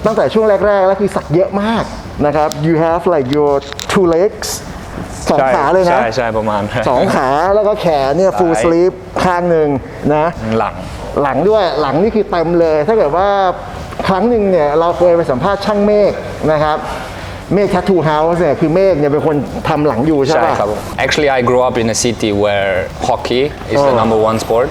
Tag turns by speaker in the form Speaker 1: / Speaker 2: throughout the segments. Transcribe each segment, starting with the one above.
Speaker 1: ตั้งแต่ช่วงแรกๆแล้วคือสักเยอะมากนะครับ you have like your two legs สองขาเลยนะ
Speaker 2: ใช่ประมาณ
Speaker 1: สองขาแล้วก็แขนเนี่ย full sleeve ข้างหนึ่งนะหลังด้วยหลังนี่คือเต็มเลยถ้าเกิดว่าครั้งหนึ่งเนี่ยเราเคยไปสัมภาษณ์ช่างเมฆนะครับเมฆ Tattoo House เนี่ยคือเมฆเนี่ยเป็นคนทำหลังอยู่ใช่ป่ะ
Speaker 2: Actually I grew up in a city where hockey is the number one sport.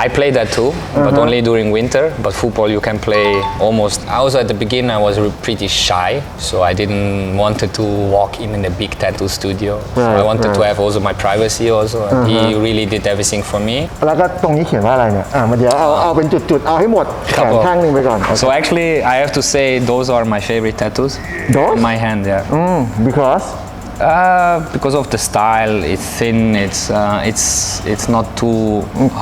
Speaker 2: I played that too, but only during winter. But football you can play almost. Also at the beginning I was pretty shy, so I didn't wanted to walk in a big tattoo studio. So I wanted to have also my privacy also. And he really did everything for me.
Speaker 1: แล้วก็ตรงนี้เขียนว่าอะไรเนี่ยมาเดี๋ยวเอาเป็นจุดๆเอาให้หมดแขนข้างนึงไปก่อน
Speaker 2: So actually I have to say those are my favorite tattoos.
Speaker 1: Those?
Speaker 2: In my hand, yeah. Because of the style, it's thin, it's not too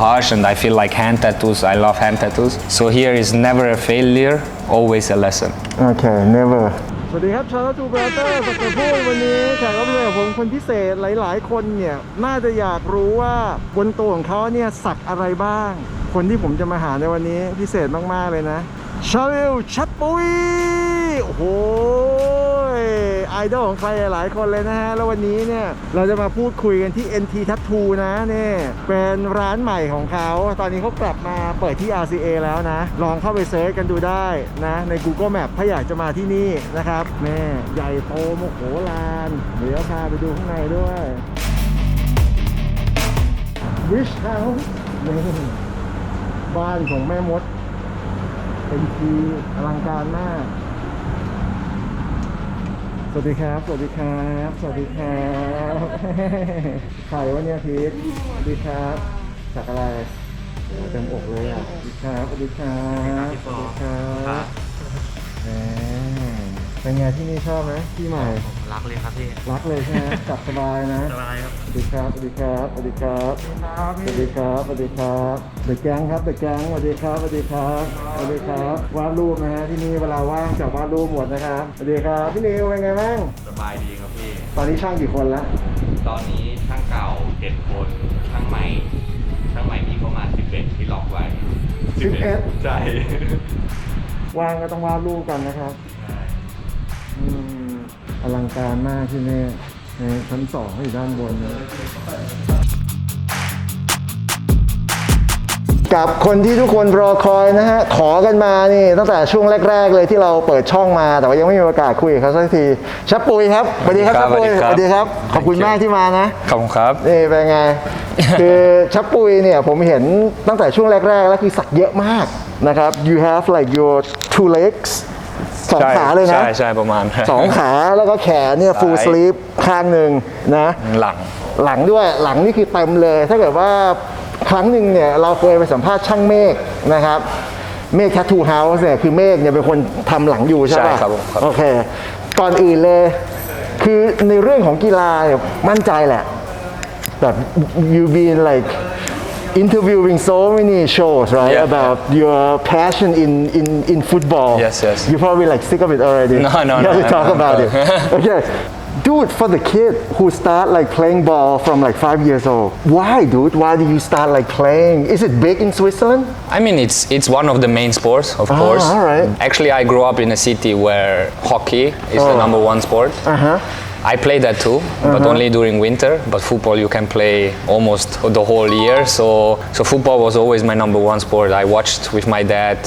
Speaker 2: harsh, and I feel like hand tattoos. I love hand tattoos. So here is never a failure, always a lesson.
Speaker 1: Okay, never. สวัสดีครับชาวทูบราเตอร์สักพูดวันนี้แขกรับเชิญของผมคนพิเศษหลายๆคนเนี่ยน่าจะอยากรู้ว่าบนตัวของเขาเนี่ยสักอะไรบ้างคนที่ผมจะมาหาในวันนี้พิเศษมากๆเลยนะชาริลชัปปุยโอ้โหไอดอลของใครหลายคนเลยนะฮะแล้ววันนี้เนี่ยเราจะมาพูดคุยกันที่ NT Tattoo นะนี่เป็นร้านใหม่ของเขาตอนนี้เขากลับมาเปิดที่ RCA แล้วนะลองเข้าไปเซิร์ชกันดูได้นะใน Google Map ถ้าอยากจะมาที่นี่นะครับแม่ใหญ่โตโมโหลานเดี๋ยวพาไปดูข้างในด้วย Wish House นี่บ้านของแม่มดเป็นทีอลังการมากสวัสดีครับสวัสดีครับสวัสดีครับใครวะเนี่ยพีทสวัสดีครับจากอะไรเต็มอกเลยอ่ะสวัสดีครับสวัสดีครับสวัสดีครับเป็นไงที่นี่ชอบไหมที่ใหม่
Speaker 3: รักเลยครับพี่
Speaker 1: รักเลยใช่ไหมกลับสบายนะ
Speaker 3: สบายครับ
Speaker 1: สวัสดีครับสวัสดีครับสวัสดีครับสวัสดีครับสวัสดีครับเด็กแก๊งครับเด็กแก๊งสวัสดีครับสวัสดีครับสวัสดีครับวาดรูปนะฮะที่นี่เวลาว่างจากวาดรูปหมดนะครับสวัสดีครับพี่นิวเป็นไงบ้าง
Speaker 3: สบายดีครับพี่
Speaker 1: ตอนนี้ช่างกี่คนแล้ว
Speaker 3: ตอนนี้ช่างเก่า7 คนช่างใหม่มีเข้ามา11ที่ล็อกไว้
Speaker 1: 11
Speaker 3: ใช่
Speaker 1: ว่างก็ต้องวาดรูปกันนะครับอลังการมากที่นี่ชั้น2อยู่ด้านบนนะกับคนที่ทุกคนรอคอยนะฮะขอกันมานี่ตั้งแต่ช่วงแรกๆเลยที่เราเปิดช่องมาแต่ว่ายังไม่มีโอกาสคุยกับเขาสักทีชัปปุยครับสวัสดีครับชัปปุยสวัสดีครับขอบคุณมากที่มานะ
Speaker 2: ขอบคุณครับ
Speaker 1: นี่เป็นไงคือชัปปุยเนี่ยผมเห็นตั้งแต่ช่วงแรกๆแล้วคือสักเยอะมากนะครับ you have like your two legsสองขาเลยนะ
Speaker 2: ใช่ประมาณ
Speaker 1: สองขาแล้วก็แขนเนี่ย full sleeve ข้างหนึ่งนะหลังด้วยหลังนี่คือเต็มเลยถ้าเกิดว่าครั้งหนึ่งเนี่ยเราเคยไปสัมภาษณ์ช่างเมฆนะครับเมฆ Tattoo House เนี่ยคือเมฆเนี่ยเป็นคนทำหลังอยู่ใช่ป่ะโอเคก่อนอื่นเลยคือในเรื่องของกีฬาเนี่ยมั่นใจแหละแบบ you been like interviewing so many shows, right? About your passion in football.
Speaker 2: Yes.
Speaker 1: You probably like sick of it already.
Speaker 2: No.
Speaker 1: You have to talk about it. Okay. Dude, for the kid who start like playing ball from like 5 years old, why, dude? Why did you start like playing? Is it big in Switzerland?
Speaker 2: I mean, it's one of the main sports, of course.
Speaker 1: All right.
Speaker 2: Actually, I grew up in a city where hockey is the number one sport. I played that too, but only during winter. But football you can play almost the whole year. So football was always my number one sport. I watched with my dad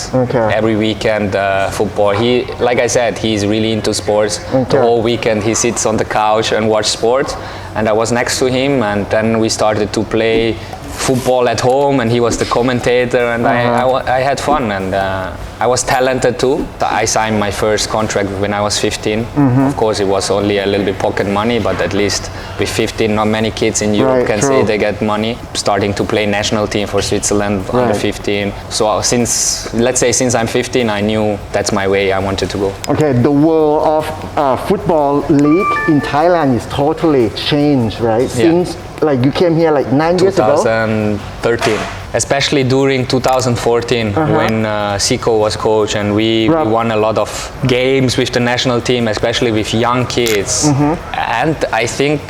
Speaker 2: every weekend football. He, like I said, he's really into sports. The whole weekend he sits on the couch and watch sports. And I was next to him, and then we started to play football at home, and he was the commentator, and I had fun, and I was talented too. I signed my first contract when I was 15. Of course, it was only a little bit pocket money, but at least with 15, not many kids in Europe can say they get money. Starting to play national team for Switzerland under 15. So let's say since I'm 15, I knew that's my way I wanted to go.
Speaker 1: Okay, the world of football league in Thailand is totally changed, right? Since like you came here like 9 years ago?
Speaker 2: 2013. Especially during 2014 when Zico was coach, and we won a lot of games with the national team, especially with young kids. And I think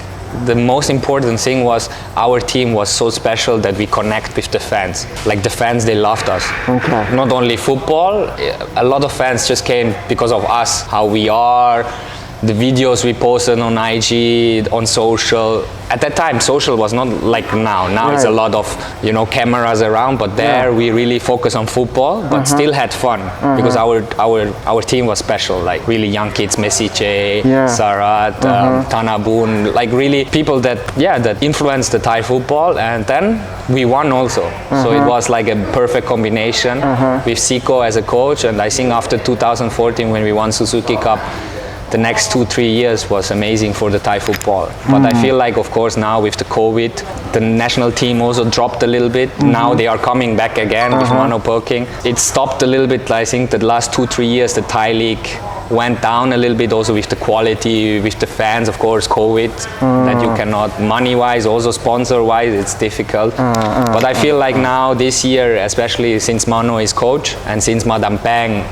Speaker 2: the most important thing was our team was so special that we connect with the fans. Like the fans, they loved us.
Speaker 1: Okay.
Speaker 2: Not only football, a lot of fans just came because of us, how we are, the videos we posted on IG, on social. At that time, social was not like now. Now it's a lot of, cameras around, but there we really focus on football, but still had fun because our team was special, like really young kids, Messi, Sarat, Tanabun, like really people that influenced the Thai football, and then we won also. So it was like a perfect combination with Siko as a coach, and I think after 2014 when we won Suzuki Cup, the next 2-3 years was amazing for the Thai football. But I feel like, of course, now with the COVID, the national team also dropped a little bit. Now they are coming back again with Mano Perking. It stopped a little bit. I think the last 2-3 years, the Thai league went down a little bit also with the quality, with the fans, of course, COVID, that you cannot, money-wise, also sponsor-wise, it's difficult. But I feel like now, this year, especially since Mano is coach, and since Madame Pang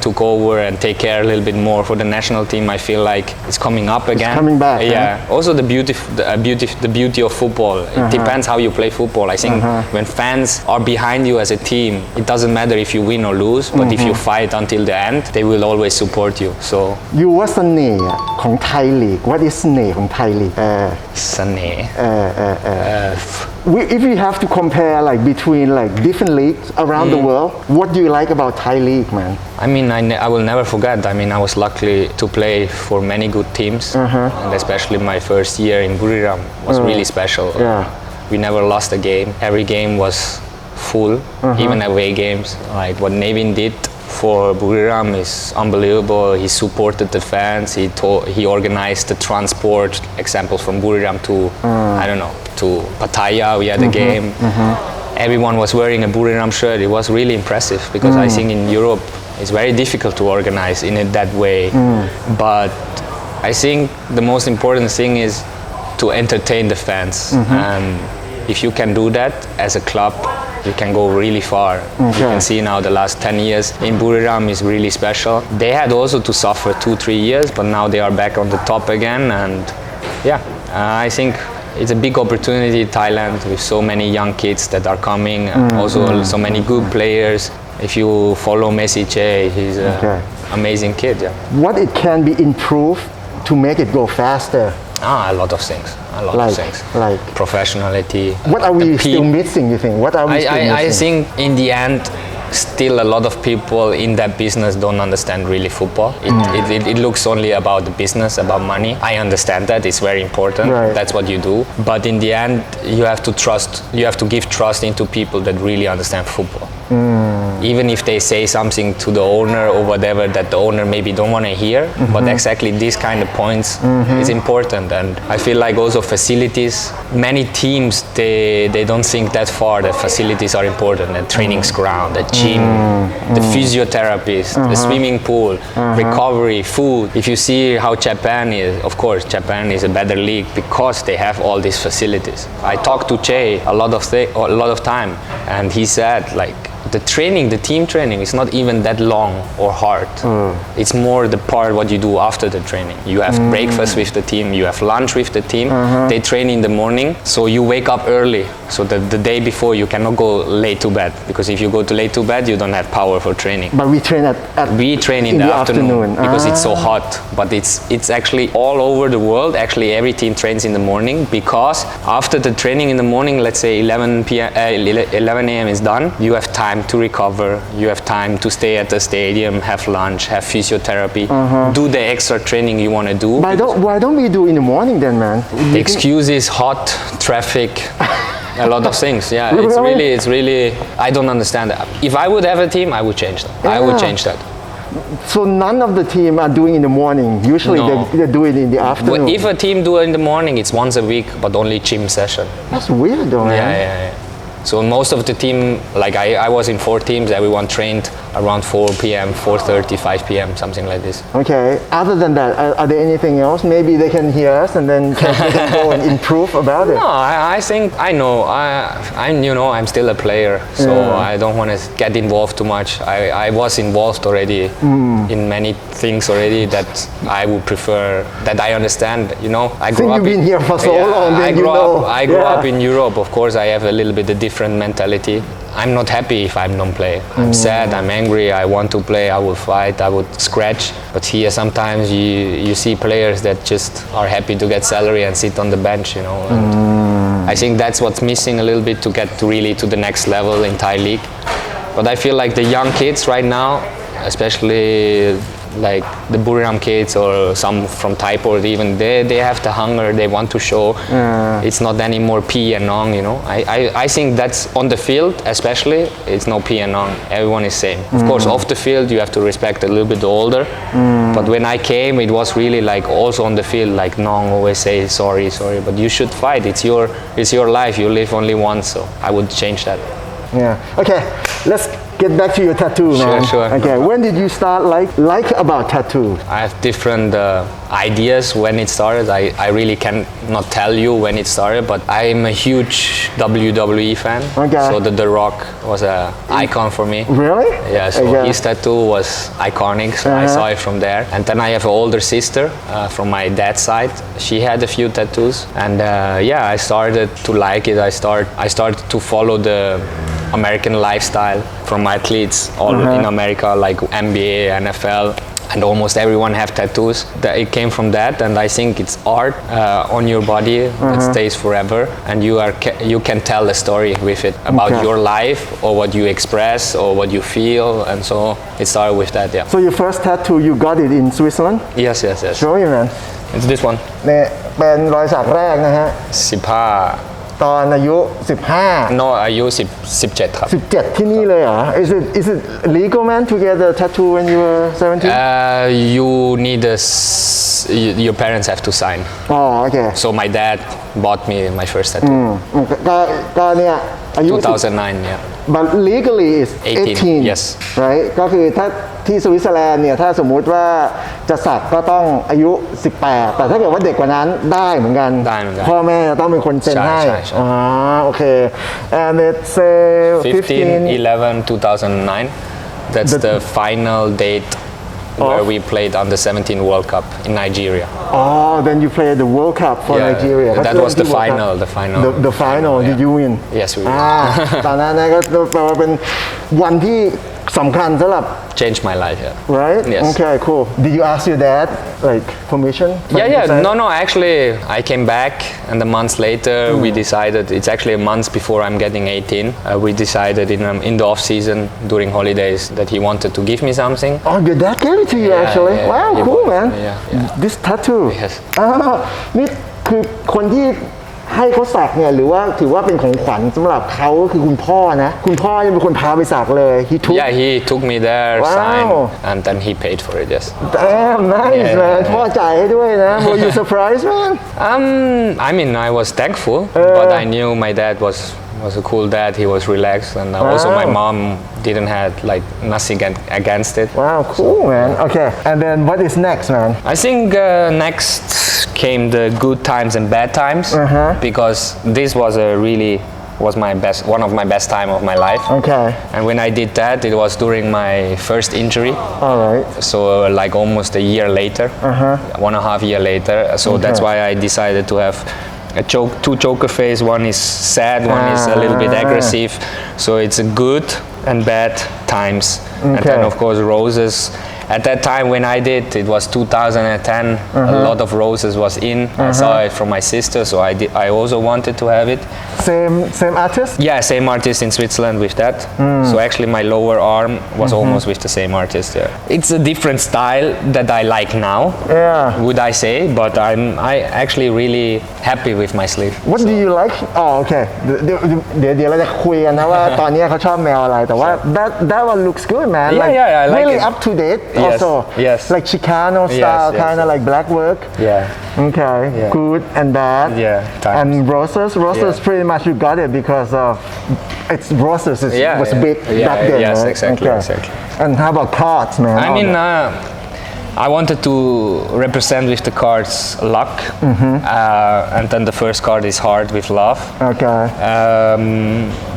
Speaker 2: took over and take care a little bit more for the national team, I feel like it's coming up again.
Speaker 1: It's coming back.
Speaker 2: Yeah. Also the beauty of football. It depends how you play football. I think when fans are behind you as a team, it doesn't matter if you win or lose, but if you fight until the end, they will always support you. So
Speaker 1: ยูว่าเสน่ห์ของไทยลีก What is เสน่ห์ของไทยลีก
Speaker 2: เสน่ห์
Speaker 1: If we have to compare like between like different leagues around the world, what do you like about Thai league, man?
Speaker 2: I mean, I will never forget. I mean, I was lucky to play for many good teams, and especially my first year in Buriram was really special. We never lost a game. Every game was full, even away games. Like what Nevin did for Buriram is unbelievable. He supported the fans. He organized the transport. Example from Buriram to to Pattaya. We had a game. Everyone was wearing a Buriram shirt. It was really impressive because I think in Europe it's very difficult to organize in it that way. But I think the most important thing is to entertain the fans. And if you can do that as a club, you can go really far. You can see now the last 10 years in Buriram is really special. They had also to suffer 2-3 years, but now they are back on the top again. And I think it's a big opportunity in Thailand with so many young kids that are coming, also so many good players. If you follow Messi, he's an amazing kid.
Speaker 1: What it can be improved to make it go faster?
Speaker 2: A lot of things. Of things.
Speaker 1: Like
Speaker 2: professionality.
Speaker 1: What are we still missing, you think? What are we still missing?
Speaker 2: I think in the end, still a lot of people in that business don't understand really football. It looks only about the business, about money. I understand that. It's very important. That's what you do. But in the end, you have to trust. You have to give trust into people that really understand football. Even if they say something to the owner or whatever that the owner maybe don't want to hear, but exactly these kind of points is important. And I feel like also facilities, many teams, they don't think that far that facilities are important. The training ground, the gym, the physiotherapist, the swimming pool, recovery, food. If you see how Japan is, of course, Japan is a better league because they have all these facilities. I talked to Che a lot of time, and he said like, the team training is not even that long or hard. It's more the part what you do after the training. You have breakfast with the team, you have lunch with the team. They train in the morning, so you wake up early. So that the day before you cannot go late to bed, because if you go too late to bed, you don't have power for training.
Speaker 1: But we train
Speaker 2: we train in the afternoon because it's so hot. But it's actually all over the world. Actually, every team trains in the morning because after the training in the morning, let's say 11 a.m. is done, you have time to recover. You have time to stay at the stadium, have lunch, have physiotherapy, do the extra training you want to do.
Speaker 1: Why don't we do in the morning then, man?
Speaker 2: The excuse is hot, traffic. A lot of things, it's really, I don't understand that. If I would have a team, I would change that. I would change that.
Speaker 1: So none of the team are doing in the morning. Usually they do it in the afternoon.
Speaker 2: If a team do it in the morning, it's once a week, but only gym session.
Speaker 1: That's weird though, man.
Speaker 2: Yeah. So most of the team, like I was in 4 teams, everyone trained around 4 p.m., 4:30, 5 p.m., something like this.
Speaker 1: Okay. Other than that, are there anything else? Maybe they can hear us and then they can go and improve about it.
Speaker 2: No, I think I know. I'm still a player, so I don't want to get involved too much. I was involved already in many things already that I would prefer, that I understand. I grew up.
Speaker 1: You've been here for so long.
Speaker 2: I grew up in Europe. Of course, I have a little bit of different mentality. I'm not happy if I don't play. I'm sad, I'm angry, I want to play, I will fight, I would scratch. But here sometimes you see players that just are happy to get salary and sit on the bench, And I think that's what's missing a little bit to get really to the next level in Thai league. But I feel like the young kids right now, especially like the Buriram kids or some from Thaiport even, they have the hunger, they want to show. It's not anymore P and Nong, I think that's on the field especially, it's no P and Nong, everyone is same. Of course off the field you have to respect a little bit older, but when I came it was really like also on the field, like Nong always say sorry, but you should fight, it's your life, you live only once, so I would change that.
Speaker 1: Yeah. Okay. Let's get back to your tattoo, man.
Speaker 2: Sure.
Speaker 1: Okay. When did you start like about tattoo?
Speaker 2: I have different ideas when it started. I really cannot tell you when it started, but I'm a huge WWE fan.
Speaker 1: Okay.
Speaker 2: So The Rock was an icon for me.
Speaker 1: Really?
Speaker 2: Yeah, so his tattoo was iconic, so I saw it from there. And then I have an older sister from my dad's side. She had a few tattoos, and I started to like it. I started to follow the American lifestyle from athletes all in America, like NBA, NFL, and almost everyone have tattoos. It came from that, and I think it's art on your body that stays forever, and you can tell a story with it about your life or what you express or what you feel, and so it started with that. Yeah.
Speaker 1: So your first tattoo, you got it in Switzerland?
Speaker 2: Yes.
Speaker 1: Show me, man.
Speaker 2: It's this one.
Speaker 1: เนี่ยเป็นรอยสักแรกนะฮะ
Speaker 2: 15
Speaker 1: ตอนอายุ15
Speaker 2: No อายุ17ครับ
Speaker 1: 17 ที่นี่เลยเหรอ Is it legal, man, to get a tattoo when you were 17?
Speaker 2: You need your parents have to sign.
Speaker 1: Oh, okay.
Speaker 2: So my dad bought me my first tattoo.
Speaker 1: ก็เนี่ยอายุ
Speaker 2: 2009 yeah.
Speaker 1: But legally is 18
Speaker 2: yes.
Speaker 1: right ก็คือถ้าที่สวิตเซอร์แลนด์เนี่ยถ้าสมมุติว่าจะสักก็ต้องอายุ 18 แต่ถ้าเกิดว่าเด็กกว่านั้นได้เหมือนกัน
Speaker 2: ได้เหมือนกัน
Speaker 1: พ่อแม่ต้องเป็นคนเซ็นให้
Speaker 2: ใช่
Speaker 1: โอเค and it's
Speaker 2: 15/11/2009 that's the final date where we played on the 17 World Cup in Nigeria.
Speaker 1: Oh, then you played the World Cup for Nigeria.
Speaker 2: That was the final.
Speaker 1: The final. Did you win?
Speaker 2: Yes, we won.
Speaker 1: ตอนนั้นก็แปลว่าเป็นวันที่สำคัญสำหรับ
Speaker 2: Changed my life, yeah.
Speaker 1: Right?
Speaker 2: Yes.
Speaker 1: Okay, cool. Did you ask your dad like permission?
Speaker 2: Yeah. No. Actually, I came back, and a month later we decided. It's actually a month before I'm getting 18. We decided in the off season during holidays that he wanted to give me something.
Speaker 1: Oh, your dad gave it to you actually.
Speaker 2: Yeah,
Speaker 1: wow,
Speaker 2: he
Speaker 1: cool,
Speaker 2: bought
Speaker 1: man.
Speaker 2: it. Yeah.
Speaker 1: This tattoo.
Speaker 2: Yes.
Speaker 1: นี่คือคนที่ให้เขาสักเนี่ยหรือว่าถือว่าเป็นของขวัญสำหรับเขาก็คือคุณพ่อนะคุณพ่อยังเป็นคนพาไปสักเลย
Speaker 2: he took me there,
Speaker 1: Wow.
Speaker 2: signed, and then he paid for it. Yes.
Speaker 1: Damn, nice, man. พ่อจ่ายให้ด้วยนะ Were you surprised, man?
Speaker 2: I mean, I was thankful, but I knew my dad was a cool dad. He was relaxed, and also my mom didn't have like nothing against it.
Speaker 1: Wow, cool, man. Okay, and then what is next, man?
Speaker 2: I think next came the good times and bad times, because this was one of my best time of my life.
Speaker 1: Okay.
Speaker 2: And when I did that, it was during my first injury.
Speaker 1: All right.
Speaker 2: So like almost a year later, 1.5 years later. So that's why I decided to have two joker face. One is sad, one is a little bit aggressive. So it's a good and bad times. And then of course roses. At that time when I did, it was 2010. A lot of roses was in. I saw it from my sister, so I also wanted to have it.
Speaker 1: Same artist?
Speaker 2: Yeah, same artist in Switzerland with that. So actually my lower arm was almost with the same artist. Yeah. It's a different style that I like now.
Speaker 1: Yeah.
Speaker 2: Would I say? But I actually really happy with my sleeve.
Speaker 1: What do you like? Oh, okay. เดี๋ยวเราจะคุยกันนะว่าตอนนี้เขาชอบแมวอะไรแต่ว่า that one looks good, man.
Speaker 2: Yeah, I like
Speaker 1: really
Speaker 2: it.
Speaker 1: up to date.
Speaker 2: Yes,
Speaker 1: Also,
Speaker 2: yes.
Speaker 1: like Chicano style,
Speaker 2: Yes,
Speaker 1: kind of like black work.
Speaker 2: Yeah.
Speaker 1: Okay,
Speaker 2: Yeah.
Speaker 1: good and bad.
Speaker 2: Yeah, times.
Speaker 1: And roses
Speaker 2: Yeah.
Speaker 1: pretty much you got it because of it's roses
Speaker 2: Yeah,
Speaker 1: was
Speaker 2: yeah.
Speaker 1: big
Speaker 2: Yeah,
Speaker 1: back then.
Speaker 2: yes,
Speaker 1: right?
Speaker 2: exactly,
Speaker 1: Okay.
Speaker 2: exactly.
Speaker 1: And how about cards, man?
Speaker 2: I
Speaker 1: All
Speaker 2: mean,
Speaker 1: that.
Speaker 2: I wanted to represent with the cards luck, and then the first card is hard with love.
Speaker 1: Okay.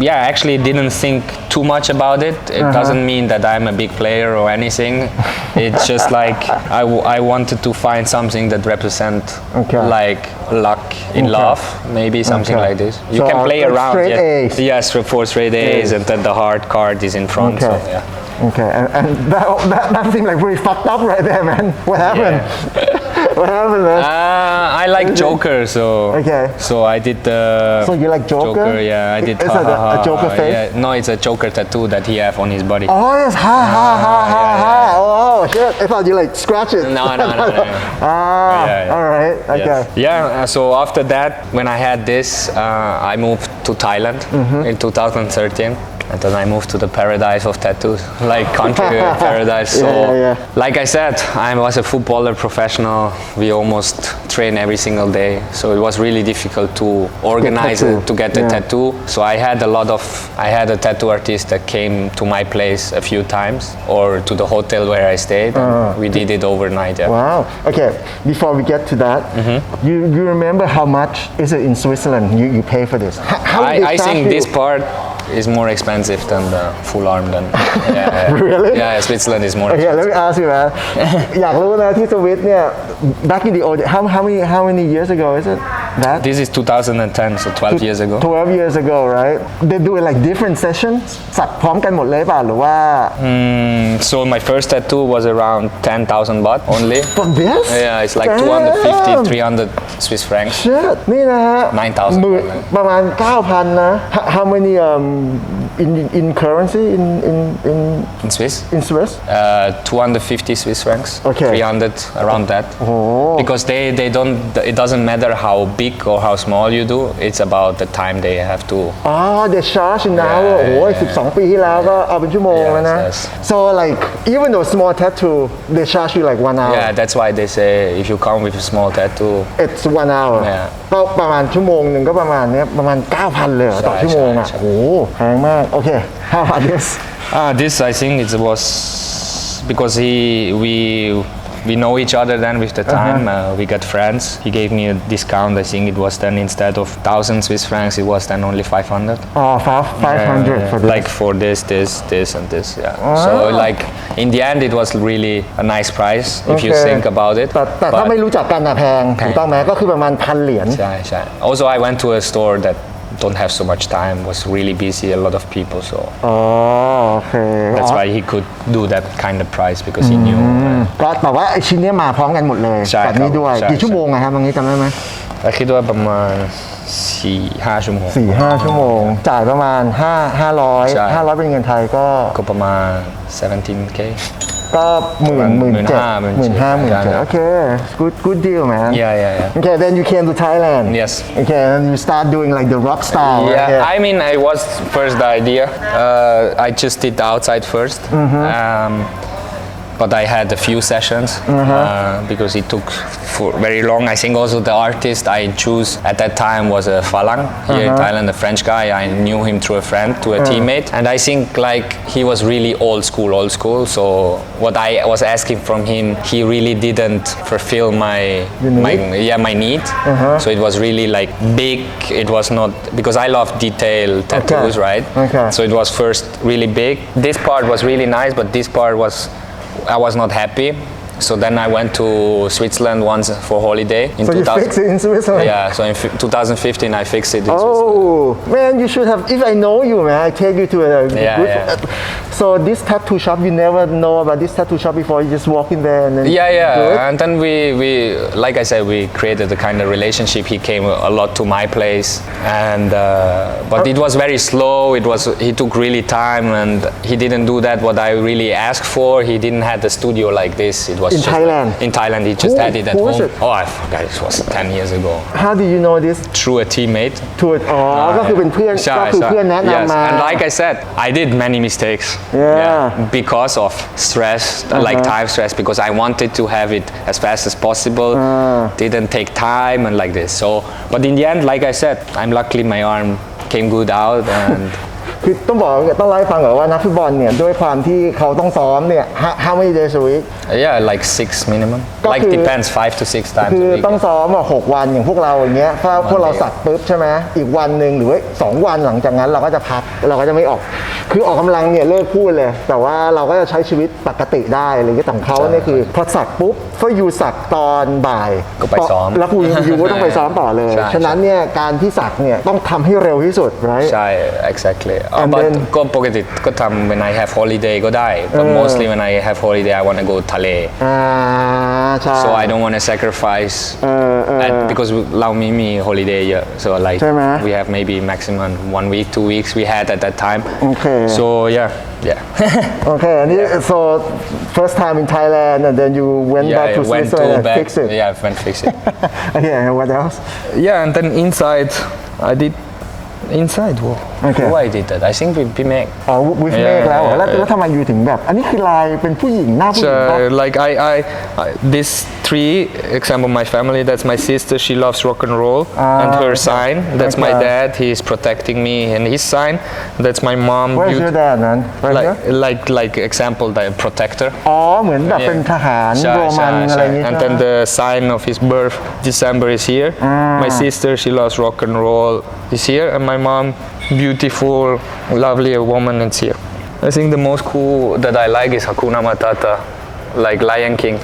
Speaker 2: Yeah, I actually didn't think too much about it. It doesn't mean that I'm a big player or anything. It's just like I wanted to find something that represent like luck in love, maybe something
Speaker 1: Okay.
Speaker 2: like this. You
Speaker 1: So,
Speaker 2: can play
Speaker 1: like
Speaker 2: around.
Speaker 1: straight
Speaker 2: Yes,
Speaker 1: A's.
Speaker 2: yes, for straight A's, and then the hard card is in front. So,
Speaker 1: Okay.
Speaker 2: yeah.
Speaker 1: Okay, and that seemed like really fucked up right there, man. What happened? What happened, man?
Speaker 2: I like Joker, so
Speaker 1: Okay.
Speaker 2: So I did the.
Speaker 1: So you like Joker?
Speaker 2: Yeah, I did.
Speaker 1: Is it a Joker face?
Speaker 2: Yeah, no, it's a Joker tattoo that he have on his body.
Speaker 1: Oh yes, ha ha ha ha
Speaker 2: yeah,
Speaker 1: ha. Oh shit! I thought you like scratch it.
Speaker 2: No.
Speaker 1: Ah,
Speaker 2: Yeah, yeah.
Speaker 1: all right, okay.
Speaker 2: Yes. Yeah. So after that, when I had this, I moved to Thailand in 2013. And then I moved to the paradise of tattoos, like country paradise. So,
Speaker 1: Yeah.
Speaker 2: like I said, I was a footballer professional. We almost train every single day. So it was really difficult to organize
Speaker 1: tattoo.
Speaker 2: it, to get the
Speaker 1: Yeah.
Speaker 2: tattoo. So I had a tattoo artist that came to my place a few times or to the hotel where I stayed. And we did it overnight. Yeah.
Speaker 1: Wow. Okay. Before we get to that, you remember how much is it in Switzerland? You pay for this? How did they
Speaker 2: I
Speaker 1: charge
Speaker 2: think
Speaker 1: you?
Speaker 2: this part is more expensive than the full arm. Then yeah.
Speaker 1: Really?
Speaker 2: Yeah, Switzerland is more.
Speaker 1: Okay, let me ask you, man. อยากรู้นะที่สวิตเนี่ย back in the old how many years ago is it? That
Speaker 2: This is 2010, so 12 years ago.
Speaker 1: 12 years ago, right? They do it like different sessions สักพร้อมกันหมดเลยเปล่าหรือว่า
Speaker 2: So my first tattoo was around 10,000 baht only.
Speaker 1: from this?
Speaker 2: Yeah, it's like
Speaker 1: Damn.
Speaker 2: 250, 300 Swiss francs.
Speaker 1: Shit นี่นะฮะ
Speaker 2: 9,000
Speaker 1: หมื่นประมาณ 9,000 นะ How many in currency
Speaker 2: In Swiss?
Speaker 1: in Swiss?
Speaker 2: 250 Swiss francs.
Speaker 1: Okay.
Speaker 2: 300 around that.
Speaker 1: Oh.
Speaker 2: Because they don't. It doesn't matter how big or how small you do. It's about the time they have to.
Speaker 1: อ๋อ they charge in hour โอ้โห12 ปีที่แล้วก็เอาเป็นชั่วโมงแล้วนะ
Speaker 2: Yes.
Speaker 1: So like even though small tattoo they charge you like 1 hour
Speaker 2: Yeah, that's why they say if you come with a small tattoo.
Speaker 1: it's 1 hour
Speaker 2: Yeah.
Speaker 1: ก็ประมาณชั่วโมงหนึ่งก็ประมาณเนี้ยประมาณ 9,000 เลยเหรอต่อ
Speaker 2: ใช่
Speaker 1: ชั่วโมงอ่ะ
Speaker 2: ใช่
Speaker 1: โอ้โหแพงมาก โอเค how about this
Speaker 2: This I think it was because we know each other then with the time. We got friends. He gave me a discount. I think it was then instead of 1,000 Swiss francs, it was then only 500.
Speaker 1: อ๋อ 500 for this
Speaker 2: Like for this, and this. Yeah. So like in the end, it was really a nice price if you
Speaker 1: Okay.
Speaker 2: think about it.
Speaker 1: แต่ถ้าไม่รู้จักกันอะแพงถูกต้องไหมก็คือประมาณ 1,000 เหรียญ
Speaker 2: Also, I went to a store that don't have so much time. Was really busy. A lot of people. So
Speaker 1: อ๋อโอเค
Speaker 2: that's why he could do that kind of price because he knew.
Speaker 1: ก็แต่ว่าไอชิ้นเนี้ยมาพร้อมกันหมดเลย
Speaker 2: ใช่
Speaker 1: แบบนี้ด้วย
Speaker 2: ครับ
Speaker 1: กี่ชั่วโมงอะครับตรงนี้จำได้ไหม
Speaker 2: I คิดว่าประมาณ 4-5 ชั่วโมง
Speaker 1: 4-5 ชั่วโมง จ่ายประมาณ
Speaker 2: ใช่
Speaker 1: 500เป็นเงินไทยก็
Speaker 2: ก็ประมาณ 17k
Speaker 1: ก็หมื่น
Speaker 2: 15,000
Speaker 1: 17,000 โอเค good deal man
Speaker 2: Yeah.
Speaker 1: okay then you came to Thailand
Speaker 2: Yes.
Speaker 1: okay and you start doing like the rock style
Speaker 2: Yeah,
Speaker 1: okay.
Speaker 2: I mean, I was first the idea. I just did the outside first. But I had a few sessions because it took for very long. I think also the artist I choose at that time was a Falang here in Thailand, a French guy. I knew him through a friend, to a teammate, and I think like he was really old school. So what I was asking from him, he really didn't fulfill my need. So it was really like big. It was not because I love detailed tattoos, right?
Speaker 1: Okay.
Speaker 2: So it was first really big. This part was really nice, but this part I was not happy. So then I went to Switzerland once for holiday in
Speaker 1: so you
Speaker 2: 2000.
Speaker 1: fix it in Switzerland
Speaker 2: Yeah, so in 2015 I fixed it in Switzerland.
Speaker 1: oh man you should have if I know you man I take you to a
Speaker 2: Yeah,
Speaker 1: good
Speaker 2: yeah.
Speaker 1: so this tattoo shop you never know about this tattoo shop before you just walk in there and then do it?
Speaker 2: Yeah. And then we like I said, we created a kind of relationship. He came a lot to my place, and but it was very slow. He took really time, and he didn't do that what I really asked for. He didn't have the studio like this. It was was
Speaker 1: In
Speaker 2: just
Speaker 1: Thailand?
Speaker 2: In Thailand, he just
Speaker 1: Who-
Speaker 2: had it at
Speaker 1: who was
Speaker 2: home.
Speaker 1: it?
Speaker 2: Oh, I forgot. It was 10 years ago.
Speaker 1: How do you know this
Speaker 2: Through a teammate.
Speaker 1: ทัวร์อ๋อก็คือเป็นเพื่อน
Speaker 2: ใช่
Speaker 1: ก็คือเพื่อนแนะ
Speaker 2: Yes.
Speaker 1: นำมา
Speaker 2: And like I said, I did many mistakes.
Speaker 1: Yeah.
Speaker 2: Because of stress, like time stress, because I wanted to have it as fast as possible. Didn't take time and like this. So, but in the end, like I said, I'm luckily my arm came good out and
Speaker 1: คือต้องบอกต้องเล่าให้ฟังก่อนว่านักฟุตบอลเนี่ยด้วยความที่เขาต้องซ้อมเนี่ย how many days a week
Speaker 2: yeah, like 6 minimum.
Speaker 1: ก็
Speaker 2: Like
Speaker 1: คือ
Speaker 2: depends 5 to 6 times
Speaker 1: คือ
Speaker 2: a week.
Speaker 1: ต้องซ้อม6 วันอย่างพวกเราอย่างเงี้ยถ้าพวกเราสักปุ๊บใช่ไหมอีกวันหนึ่งหรือว่า2 วันหลังจากนั้นเราก็จะพักเราก็จะไม่ออกคือออกกำลังเนี่ยเลิกพูดเลยแต่ว่าเราก็จะใช้ชีวิตปกติได้อะไรอย่างเงี้ยแต่ของเขาเนี่ยคือพอสักปุ๊บก็อยู่สักตอนบ่าย
Speaker 2: ก็ไปซ้อม
Speaker 1: แล้วคุณอยู่ก็ต้องไปซ้อมต่อเลย
Speaker 2: ใช่
Speaker 1: ฉะนั้นเนี่ยการที่สักเนี่ยต้องทำให้เร็วที่สุด right
Speaker 2: ใช่ exactly.
Speaker 1: And
Speaker 2: But
Speaker 1: then-
Speaker 2: ก็ปกติก็ทำ when I have holiday ก็ได้ but mostly when I have holiday I want to go ทะเล
Speaker 1: ใช่
Speaker 2: so I don't want to sacrifice because เราไม่มี holiday เยอะ so like
Speaker 1: ใช่ไหม
Speaker 2: we have maybe maximum 1 week 2 weeks we had at that time
Speaker 1: Okay.
Speaker 2: so yeah
Speaker 1: โอเคอันนี้ so first time in Thailand and then you went back to
Speaker 2: I went
Speaker 1: Switzerland and
Speaker 2: back
Speaker 1: fix it
Speaker 2: yeah I went fix it
Speaker 1: okay and what else
Speaker 2: yeah and then inside I did inside whoa
Speaker 1: Okay.
Speaker 2: who I did that I think with Pimek
Speaker 1: อ๋อ with
Speaker 2: Yeah,
Speaker 1: เมฆแล้วเหรอ
Speaker 2: yeah,
Speaker 1: แล้วทำไมอยู่ถึงแบบ อันนี้คือลายเป็นผู้หญิงหน้าผู้หญิงปะ
Speaker 2: like I this 3 example my family that's my sister she loves rock and roll and her sign that's my
Speaker 1: Okay.
Speaker 2: dad he is protecting me and his sign that's my mom
Speaker 1: Where's your dad man right here
Speaker 2: like example the protector
Speaker 1: อ๋อเหมือนแบบเป็นทหาร
Speaker 2: ใช่
Speaker 1: โรมัน
Speaker 2: ใช่
Speaker 1: อะไรอย่างงี้
Speaker 2: and
Speaker 1: ใช่
Speaker 2: then
Speaker 1: ไหม
Speaker 2: the sign of his birth December is here my sister she loves rock and roll is here and my mom beautiful lovely woman is here I think the most cool that I like is Hakuna Matata like Lion King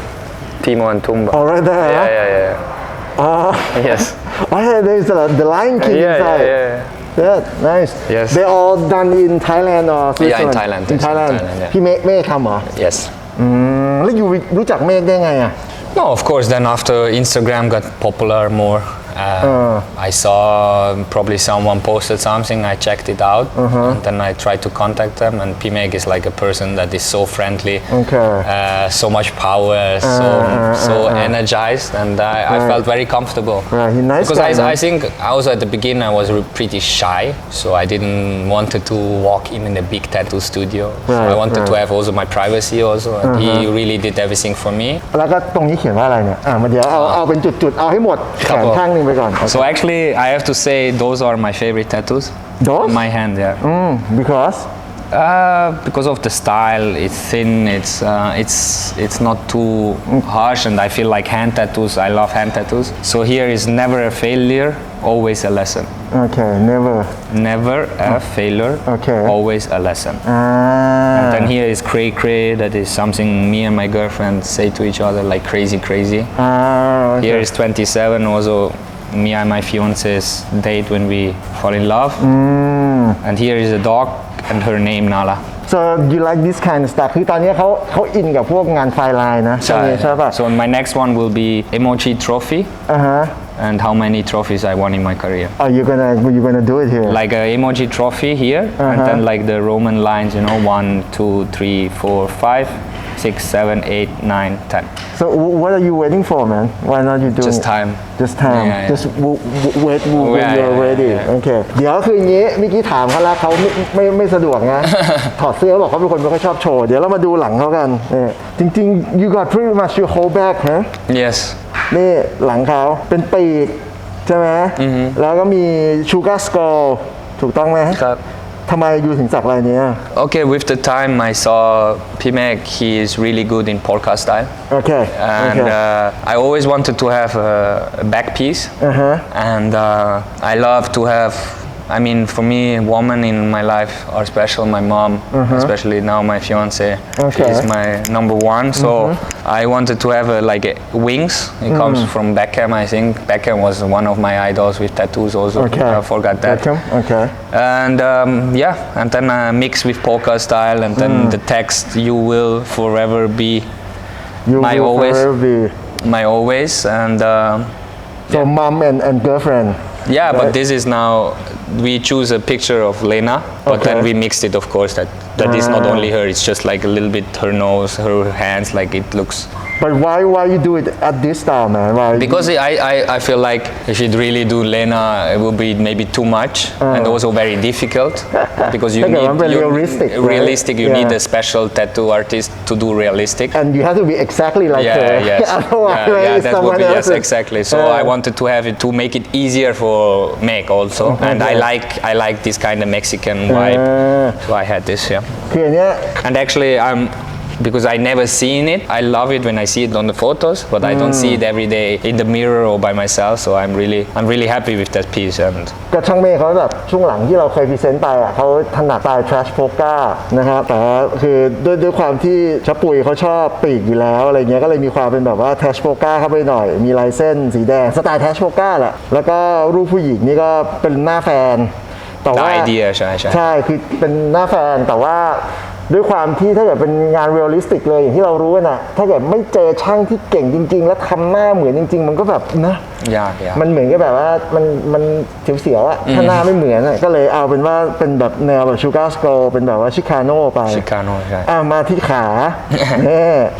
Speaker 2: Timon and Pumbaa
Speaker 1: oh right there
Speaker 2: yeah
Speaker 1: oh
Speaker 2: yes
Speaker 1: oh yeah there's the Lion King inside yeah nice
Speaker 2: Yes.
Speaker 1: they all done in Thailand or Switzerland
Speaker 2: Thailand,
Speaker 1: in
Speaker 2: yes, in
Speaker 1: Thailand
Speaker 2: Thailand, yeah.
Speaker 1: พี่เมฆทำเหรอ
Speaker 2: yes
Speaker 1: แล้วอยู่รู้จักเมฆได้ไงอ่ะ
Speaker 2: no of course then after Instagram got popular more I saw probably someone posted something I checked it out and then I tried to contact them and Pimek is like a person that is so friendly
Speaker 1: Okay.
Speaker 2: So much power so energized and I felt very comfortable
Speaker 1: Right, he's nice
Speaker 2: because
Speaker 1: guy, man.
Speaker 2: I think also at the beginning I was pretty shy so I didn't wanted to walk in a big tattoo studio so
Speaker 1: Right,
Speaker 2: I wanted to
Speaker 1: right.
Speaker 2: have also my privacy also and he really did everything for me
Speaker 1: แล้วก็ตรงนี้เขียนว่าอะไรเนี่ยมาเดี๋ยวเอาเป็นจุดๆเอาให้หมดแขนข้างหนึงไปก่อน
Speaker 2: So actually, I have to say those are my favorite tattoos.
Speaker 1: Those?
Speaker 2: On my hand, yeah.
Speaker 1: because
Speaker 2: Because of the style, it's thin. It's not too harsh, and I feel like hand tattoos. I love hand tattoos. So here is never a failure, always a lesson.
Speaker 1: okay never
Speaker 2: Never a failure,
Speaker 1: Okay.
Speaker 2: always a lesson. And then here is cray cray. That is something me and my girlfriend say to each other like crazy.
Speaker 1: okay.
Speaker 2: Here is 27. Also, me and my fiance's date when we fall in love. And here is a dog and her name Nala.
Speaker 1: so you like this kind of stuff คือตอนนี้เขาอินกับพวกงานไฟลายนะใช่ป่ะ
Speaker 2: So my next one will be emoji trophy and how many trophies I won in my career.
Speaker 1: oh you gonna do it here
Speaker 2: Like a emoji trophy here and then like the Roman lines, 1, 2, 3, 4, 5, 6, 7, 8, 9, 10.
Speaker 1: so what are you waiting for man why not you do
Speaker 2: Just time.
Speaker 1: just time
Speaker 2: Yeah, yeah.
Speaker 1: just wait when
Speaker 2: Yeah,
Speaker 1: you're
Speaker 2: yeah,
Speaker 1: ready
Speaker 2: yeah.
Speaker 1: okay เดี๋ยวคืออย่างงี้เมื่อกี้ถามเขาแล้วเขาไม่สะดวกนะ ถอดเสื้อบอกเขาเป็นคนไม่ค่อยชอบโชว์เดี๋ยวเรามาดูหลังเขากันนี่จริงๆ you got pretty much your whole back ฮะ
Speaker 2: Yes.
Speaker 1: นี่หลังเขาเป็นปีกใช่ไหมแล้วก็มีชูการ์สกอลถูกต้องไหมทำไมอยู่ถึงสักลายนี้
Speaker 2: Okay, with the time I saw Pimek, he is really good in polka style.
Speaker 1: โอเค
Speaker 2: And I always wanted to have a back piece. And I love to have, I mean, for me, women in my life are special. My mom, especially now my fiance, she is my number one. So I wanted to have wings. It comes from Beckham, I think. Beckham was one of my idols with tattoos also. I forgot that.
Speaker 1: Beckham? Okay.
Speaker 2: And and then mix with polka style, and then the text, you will forever be
Speaker 1: You
Speaker 2: my
Speaker 1: will
Speaker 2: always.
Speaker 1: forever be.
Speaker 2: My always, and
Speaker 1: So mom and girlfriend.
Speaker 2: yeah, but
Speaker 1: Right.
Speaker 2: this is now we choose a picture of Lena, but
Speaker 1: Okay.
Speaker 2: then we mixed it, of course. That is not only her; it's just like a little bit her nose, her hands. Like it looks
Speaker 1: But why you do it at this style, man? Why?
Speaker 2: Because I feel like if you'd really do Lena, it would be maybe too much and also very difficult because you need realistic. You need a special tattoo artist to do realistic.
Speaker 1: And you have to be exactly like her.
Speaker 2: Yes. That would be
Speaker 1: else.
Speaker 2: exactly. So I wanted to have it to make it easier for Meg also, and I like this kind of Mexican vibe. So I had this, yeah.
Speaker 1: คืออันเนี้ย
Speaker 2: And actually, because I never seen it, I love it when I see it on the photos, but I don't see it every day in the mirror or by myself. So I'm really happy with that piece. And
Speaker 1: ก็ช่างเมฆเขาแบบช่วงหลังที่เราเคยพรีเซนต์ไปอ่ะเขาถนัดสไตล์ trash polka นะครับแต่ว่าคือด้วยความที่ชับปุยเขาชอบปีกอยู่แล้วอะไรเงี้ยก็เลยมีความเป็นแบบว่า trash polka เข้าไปหน่อยมีลายเส้นสีแดงสไตล์ trash polka แหละแล้วก็รูปผู้หญิงนี่ก็เป็นหน้าแฟนแต่ว่า
Speaker 2: the idea ใช่
Speaker 1: คือเป็นหน้าแฟนแต่ว่าด้วยความที่ถ้าเกิดเป็นงานเรียลลิสติกเลยอย่างที่เรารู้นะถ้าเกิดไม่เจอช่างที่เก่งจริงๆแล้วทำหน้าเหมือนจริงๆมันก็แบบนะ
Speaker 2: ยาก
Speaker 1: มันเหมือนกับแบบว่ามันเสียวๆอะถ้าหน้าไม่เหมือนก็เลยเอาเป็นว่าเป็นแบบแนวแบบชูการ์สโกลเป็นแบบว่าชิคาโน่ไป
Speaker 2: ใช่
Speaker 1: มาที่ขา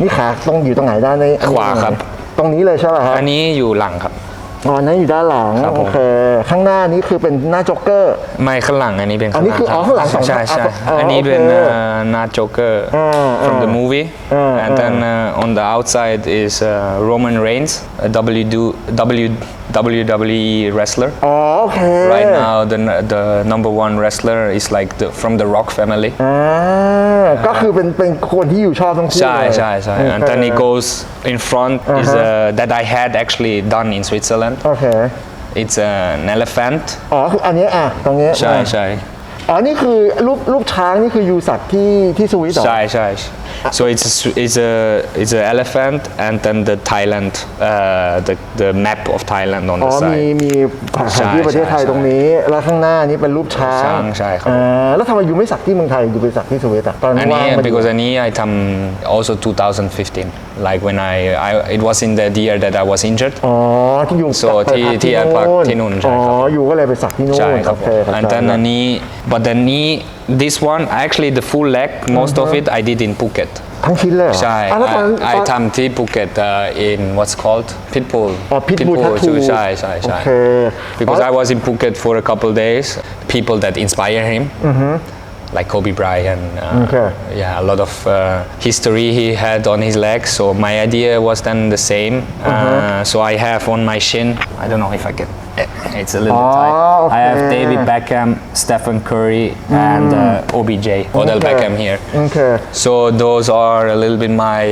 Speaker 1: นี่ขาตรงอยู่ตรงไหนด้านนี้
Speaker 2: ขวาครับ
Speaker 1: ตรงนี้เลยใช่ป่ะครับ
Speaker 2: อันนี้อยู่หลังครับ
Speaker 1: อ๋อนั่นอยู่ด้านหลังโอเคข้างหน้านี้คือเป็นหน้าโจ๊กเกอร์
Speaker 2: ไม่ข้างหลังอันนี้เป็น
Speaker 1: อันนี้คือข้างหลัง
Speaker 2: ใช่อันนี้เป็นหน้าโจ๊กเกอร์ from the movie and then on the outside is Roman Reigns a WWE wrestler
Speaker 1: อ๋อโอเค
Speaker 2: right now the number one wrestler is like from the Rock family
Speaker 1: ก็คือเป็นคนที่อยู่ชอบทั้งคู่
Speaker 2: ใช่and then it goes in front is that I had actually done in Switzerland
Speaker 1: okay
Speaker 2: it's an elephant
Speaker 1: อ๋อคืออันนี้ตรงนี้
Speaker 2: ใช่
Speaker 1: อ๋อนี่คือรูปช้างนี่คือยูสักที่สวิตเหรอ
Speaker 2: ใช่ so it's a elephant and then the Thailand the map of Thailand on the side
Speaker 1: มีแผนที่ประเทศไทยตรงนี้แล้วข้างหน้านี้เป็นรูปช้าง
Speaker 2: ใช่ครับ
Speaker 1: แล้วทำไมยูไม่สักที่เมืองไทยยูไปสักที่สวิตตอนว่าง
Speaker 2: because อันนี้ I ทำ also 2015 like when it was in the year that I was injured
Speaker 1: ที่อยู่
Speaker 2: so ที่อันพักที่นู่นใช่ครับ
Speaker 1: ยูก็เลยไปสักที่นู่น
Speaker 2: ใช่ครับ and then อันนี้ but อันนี้ this one actually the full leg most of it I did in Phuket
Speaker 1: ทั้งชิ้นเลยเหรอ
Speaker 2: ใช่ I ทำที่ Phuket in what's called Pitbull
Speaker 1: tattoo
Speaker 2: ใช่ because I was in Phuket for a couple days people that inspire him like Kobe Bryant a lot of history he had on his legs so my idea was then the same so I have on my shin I don't know if I can it's a little tight I have David Beckham Stephen Curry and OBJ Odell Beckham here so those are a little bit my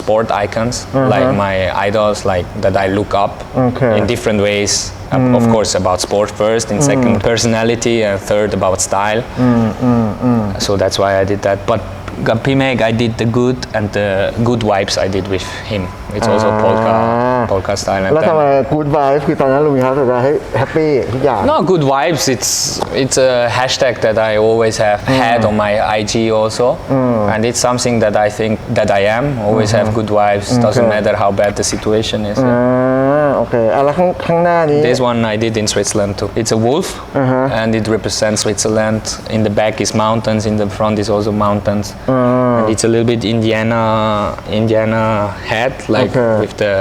Speaker 2: sport icons like my idols like that I look up in different ways of course about sport first and second personality and third about style so that's why I did that but P-Meg I did the good and the good vibes I did with him it's also polka style
Speaker 1: แล้วทำไม good vibes คือตอนนั้นลุงครับแบบให้แฮปปี้ทุกอย่าง
Speaker 2: no good vibes it's a hashtag that I always have had on my IG also and it's something that I think that I am always have good vibes doesn't matter how bad the situation is
Speaker 1: โอเคแล้วข้างหน้านี้
Speaker 2: this one I did in Switzerland too it's a wolf and it represents Switzerland in the back is mountains in the front is also mountains and it's a little bit Indiana hat like with the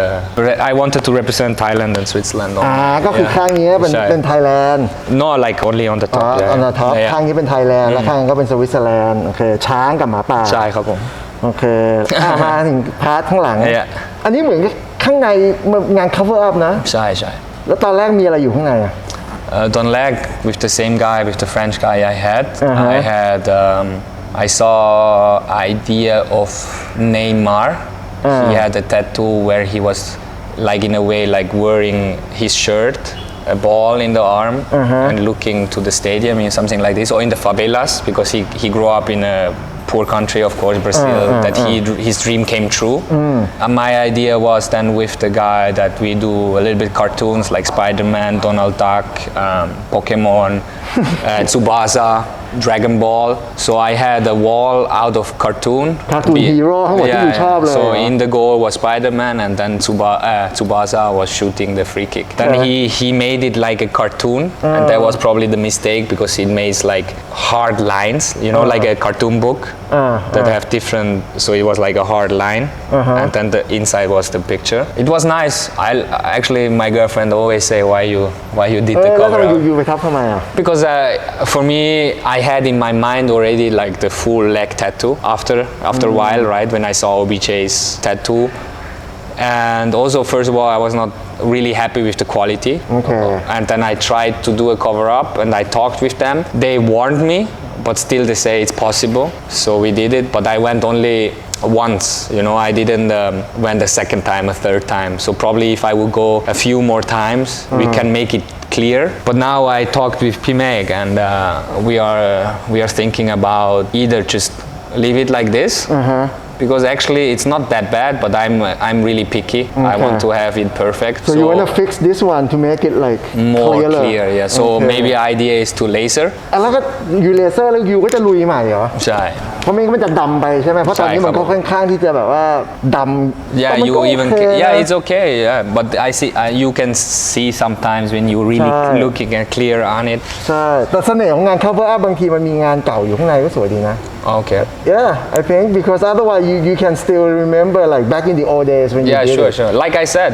Speaker 2: I wanted to represent Thailand and Switzerland
Speaker 1: ก็คือข้างนี้เป็นไทยแลนด์
Speaker 2: no like only on the top
Speaker 1: on the top ข้างนี้เป็นไทยแลนด์และข้างก็เป็นสวิตเซอร์แลนด์โอเคช้างกับหมาป่า
Speaker 2: ใช่ครับผม
Speaker 1: โอเคมาถึงพาร์ทข้างหลังอันนี้เหมือนข้างในงาน cover up นะ
Speaker 2: ใช่
Speaker 1: แล้วตอนแรกมีอะไรอยู่ข้างใน
Speaker 2: ตอนแรก with the same guy with the French guy I had I saw idea of Neymar he had a tattoo where he was like in a way like wearing his shirt a ball in the arm and looking to the stadium in something like this or in the favelas because he grew up in a poor country of course Brazil that his dream came true and my idea was then with the guy that we do a little bit cartoons like Spider-Man Donald Duck Pokemon Tsubasa Dragon Ball so I had a wall out of cartoon
Speaker 1: hero ทั้งหมดที่อยู่ชอบเลย
Speaker 2: so in the goal was Spider-Man and then Tsubasa was shooting the free kick then he made it like a cartoon and that was probably the mistake because it made like hard lines you know like a cartoon book that have different. So it was like a hard line, and then the inside was the picture. It was nice. I actually my girlfriend always say why you did the
Speaker 1: แล้วทำ
Speaker 2: cover
Speaker 1: ไม
Speaker 2: up.
Speaker 1: อยู่ไปทับทำไมอ่ะ
Speaker 2: Because for me, I had in my mind already like the full leg tattoo after a while, right? When I saw OBJ's tattoo. And also, first of all, I was not really happy with the quality.
Speaker 1: Okay.
Speaker 2: And then I tried to do a cover up and I talked with them. They warned me, but still they say it's possible. So we did it, but I went only once, you know, I didn't went the second time, a third time. So probably if I would go a few more times, we can make it clear. But now I talked with Pimeg and we are thinking about either just leave it like this, because actually it's not that bad, but I'm really picky. I want to have it perfect.
Speaker 1: So you want to fix this one to make it like
Speaker 2: more
Speaker 1: clearer.
Speaker 2: clear, yeah. So maybe idea is to laser.
Speaker 1: แล้วก็ยูเลเซอร์แล้วยูก็จะลุยใหม่เหรอ
Speaker 2: ใช่
Speaker 1: เพราะไม่งั้นมันจะดำไปใช่ไหมเพราะตอนนี้มันก็ค่อนข้างที่จะแบบว่าดำ
Speaker 2: Yeah,
Speaker 1: แต่มัน
Speaker 2: you
Speaker 1: ก็
Speaker 2: even
Speaker 1: โอเค
Speaker 2: yeah, it's okay. Yeah, but I see you can see sometimes when you really
Speaker 1: ใช่
Speaker 2: looking at clear on it.
Speaker 1: ใช่แต่เสน่ห์ของงาน cover up บางทีมันมีงานเก่าอยู่ข้างในก็สวยดีนะ
Speaker 2: Okay.
Speaker 1: Yeah, I think because otherwise you can still remember like back in the old days when you
Speaker 2: Yeah,
Speaker 1: did
Speaker 2: sure,
Speaker 1: it.
Speaker 2: sure. Like I said,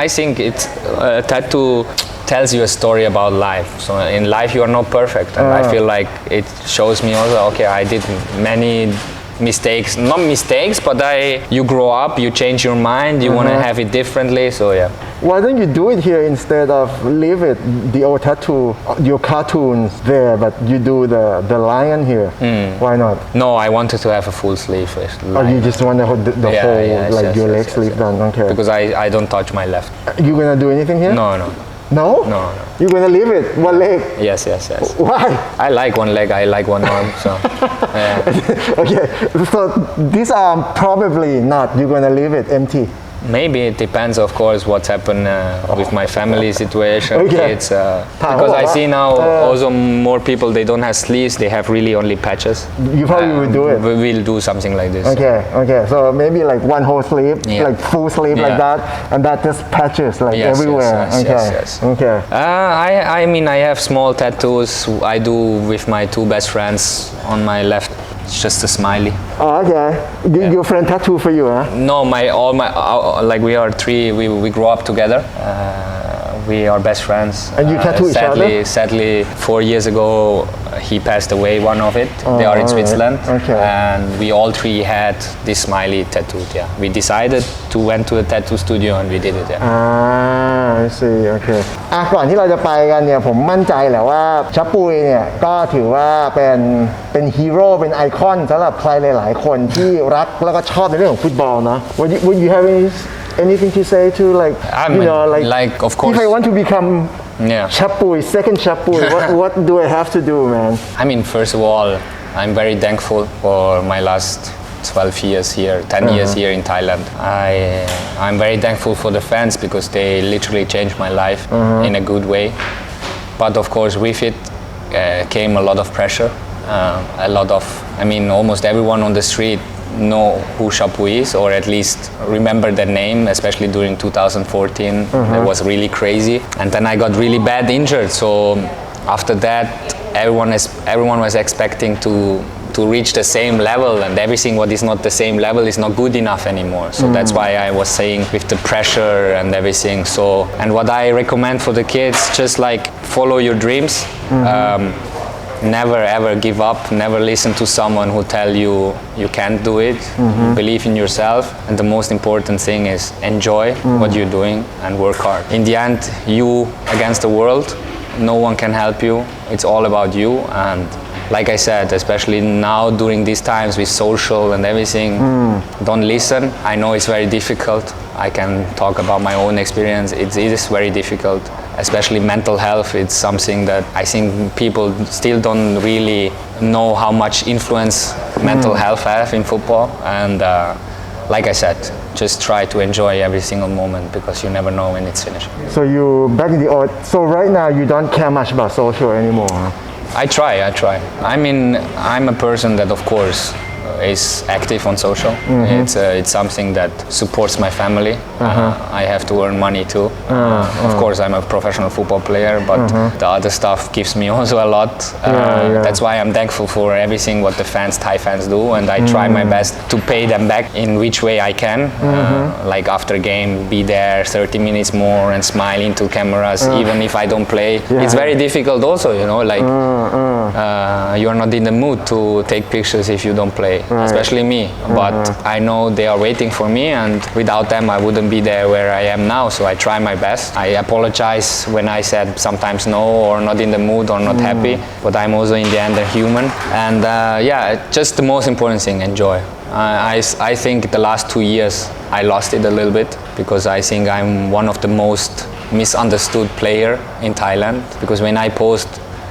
Speaker 2: I think it's tattoo tells you a story about life. So in life you are not perfect, and I feel like it shows me also. Okay, I did many mistakes, not mistakes, but you grow up, you change your mind, you want to have it differently. So yeah.
Speaker 1: Why don't you do it here instead of leave it the old tattoo, your cartoons there, but you do the lion here? Why not?
Speaker 2: No, I wanted to have a full sleeve.
Speaker 1: Or you just want to hold the
Speaker 2: Yeah,
Speaker 1: whole
Speaker 2: yes,
Speaker 1: like
Speaker 2: yes,
Speaker 1: your
Speaker 2: yes,
Speaker 1: leg
Speaker 2: yes,
Speaker 1: sleeve
Speaker 2: yes.
Speaker 1: done? Okay.
Speaker 2: Because I don't touch my left.
Speaker 1: You gonna do anything here?
Speaker 2: No, no.
Speaker 1: No?
Speaker 2: No.
Speaker 1: You're gonna leave it one leg?
Speaker 2: Yes.
Speaker 1: Why?
Speaker 2: I like one leg, I like one arm, so yeah.
Speaker 1: Okay, so this arm probably not. You're gonna leave it empty.
Speaker 2: Maybe it depends, of course, what's happened with my family situation.
Speaker 1: Okay.
Speaker 2: It's because I see now also more people they don't have sleeves; they have really only patches.
Speaker 1: You probably will do it.
Speaker 2: We will do something like this.
Speaker 1: Okay. So maybe like one whole sleeve,
Speaker 2: Yeah.
Speaker 1: like full sleeve like
Speaker 2: Yeah.
Speaker 1: that, and that just patches like
Speaker 2: Yes,
Speaker 1: everywhere.
Speaker 2: yes.
Speaker 1: Okay.
Speaker 2: I mean, I have small tattoos. I do with my two best friends on my left. It's just a smiley.
Speaker 1: Oh, okay. Your friend tattoo for you, huh?
Speaker 2: No, like we are three. We grew up together. We are best friends.
Speaker 1: And you tattoo each other?
Speaker 2: Sadly, 4 years ago, he passed away. One of it. They are in
Speaker 1: alright.
Speaker 2: Switzerland,
Speaker 1: Okay.
Speaker 2: and we all three had this smiley tattooed. Yeah, we decided to went to a tattoo studio and we did it. Yeah.
Speaker 1: I see. Okay. ก่อนที่เราจะไปกันเนี่ยผมมั่นใจแหละว่าชับปุยเนี่ยก็ถือว่าเป็นฮีโร่เป็นไอคอนสำหรับใครหลายๆคนที่รักแล้วก็ชอบในเรื่องของฟุตบอลเนาะ Would you have anything to say to like
Speaker 2: I
Speaker 1: you
Speaker 2: mean,
Speaker 1: know
Speaker 2: like, of course.
Speaker 1: if I want to become
Speaker 2: Yeah.
Speaker 1: Chappuis, second Chappuis, what do I have to do, man?
Speaker 2: I mean, first of all, I'm very thankful for my last 12 years here, 10 years here in Thailand. I'm very thankful for the fans because they literally changed my life in a good way. But of course, with it came a lot of pressure. Almost everyone on the street know who Chappuis is, or at least remember the name, especially during 2014. It was really crazy. And then I got really bad injured. So after that, everyone was expecting to reach the same level, and everything what is not the same level is not good enough anymore. So that's why I was saying with the pressure and everything. So, and what I recommend for the kids, just like follow your dreams. Never ever give up, never listen to someone who tell you you can't do it. Believe in yourself, and the most important thing is enjoy what you're doing and work hard. In the end, you against the world, no one can help you. It's all about you, and like I said, especially now during these times with social and everything, don't listen. I know it's very difficult. I can talk about my own experience. It is very difficult, especially mental health. It's something that I think people still don't really know how much influence mental health have in football. And like I said, just try to enjoy every single moment because you never know when it's finished.
Speaker 1: So you back in the old. So right now you don't care much about social anymore. Huh?
Speaker 2: I try. I mean, I'm a person that, of course, is active on social. It's something that supports my family. I have to earn money too. Of course, I'm a professional football player, but the other stuff gives me also a lot. That's why I'm thankful for everything what the fans, Thai fans do, and I try my best to pay them back in which way I can. Like after game, be there 30 minutes more and smile into cameras, even if I don't play. It's very difficult also, you know, like you're not in the mood to take pictures if you don't play, especially me. But I know they are waiting for me, and without them I wouldn't be there where I am now, so I try my best. I apologize when I said sometimes no or not in the mood or not happy, but I'm also in the end a human. And just the most important thing, enjoy. I think the last 2 years I lost it a little bit because I think I'm one of the most misunderstood player in Thailand, because when I post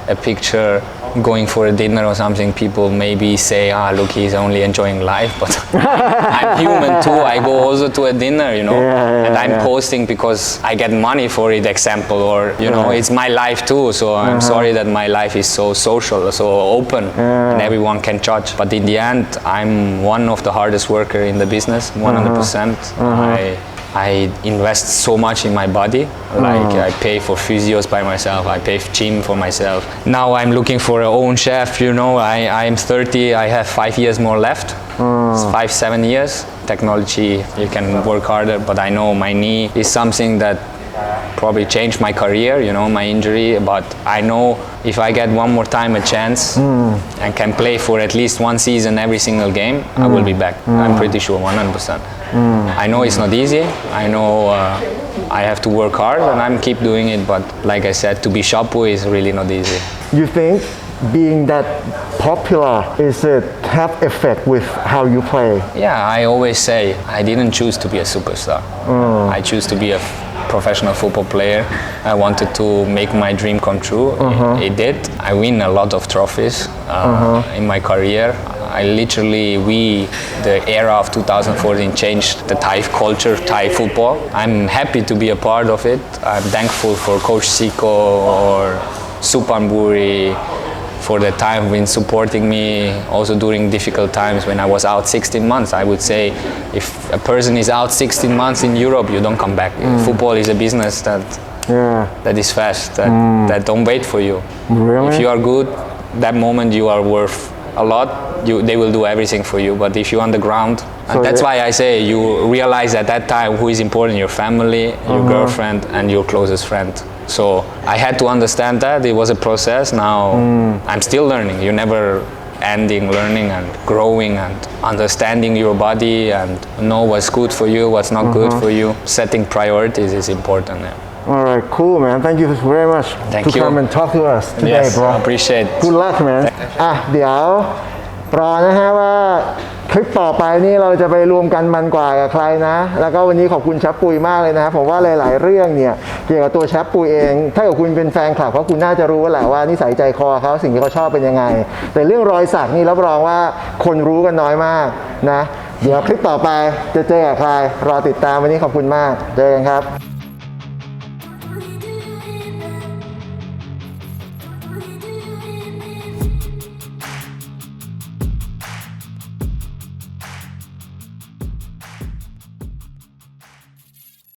Speaker 2: a picture going for a dinner or something, people maybe say, look, he's only enjoying life, but I'm human too. I go also to a dinner, you know, and I'm posting because I get money for it, example, or, you know, it's my life too. So I'm sorry that my life is so social, so open, and everyone can judge. But in the end, I'm one of the hardest worker in the business, 100%. I invest so much in my body, like I pay for physios by myself, I pay gym for myself. Now I'm looking for an own chef, you know, I'm 30, I have 5 years more left, 5-7 years. Technology, you can work harder, but I know my knee is something that probably changed my career, you know, my injury, but I know if I get one more time a chance and can play for at least one season every single game, I will be back. I'm pretty sure, 100%. I know it's not easy. I know I have to work hard, and I'm keep doing it. But like I said, to be Chappuis is really not easy.
Speaker 1: You think being that popular is it have effect with how you play?
Speaker 2: Yeah, I always say I didn't choose to be a superstar. I choose to be a professional football player. I wanted to make my dream come true. It did. I win a lot of trophies in my career. The era of 2014 changed the Thai culture, Thai football. I'm happy to be a part of it. I'm thankful for Coach Siko or Supanburi for the time when supporting me, also during difficult times when I was out 16 months. I would say if a person is out 16 months in Europe, you don't come back. Football is a business that is fast, that don't wait for you.
Speaker 1: Really?
Speaker 2: If you are good, that moment you are worth a lot. They will do everything for you, but if you're on the ground, and that's why I say you realize at that time who is important, your family, your girlfriend, and your closest friend. So I had to understand that. It was a process. Now I'm still learning. You're never ending learning and growing and understanding your body and know what's good for you, what's not good for you. Setting priorities is important.
Speaker 1: All right, cool, man. Thank you very much
Speaker 2: Thank you.
Speaker 1: come and talk to us today,
Speaker 2: Yes,
Speaker 1: bro.
Speaker 2: I appreciate it.
Speaker 1: Good luck, man. เดี๋ยวรอนะฮะว่าคลิปต่อไปนี่เราจะไปรวมกันมันกว่ากับใครนะแล้วก็วันนี้ขอบคุณแชปปุยมากเลยนะครับผมว่าหลายๆเรื่องเนี่ยเกี่ยวกับตัวแชปปุยเองถ้าเกิดคุณเป็นแฟนคลับเขาคุณน่าจะรู้แหละว่านิสัยใจคอเขาสิ่งที่เขาชอบเป็นยังไงแต่เรื่องรอยสักนี่รับรองว่าคนรู้กันน้อยมากนะเดี๋ยวคลิปต่อไปจะเจอกับใครรอติดตามวันนี้ขอบคุณมากเจอกันครับ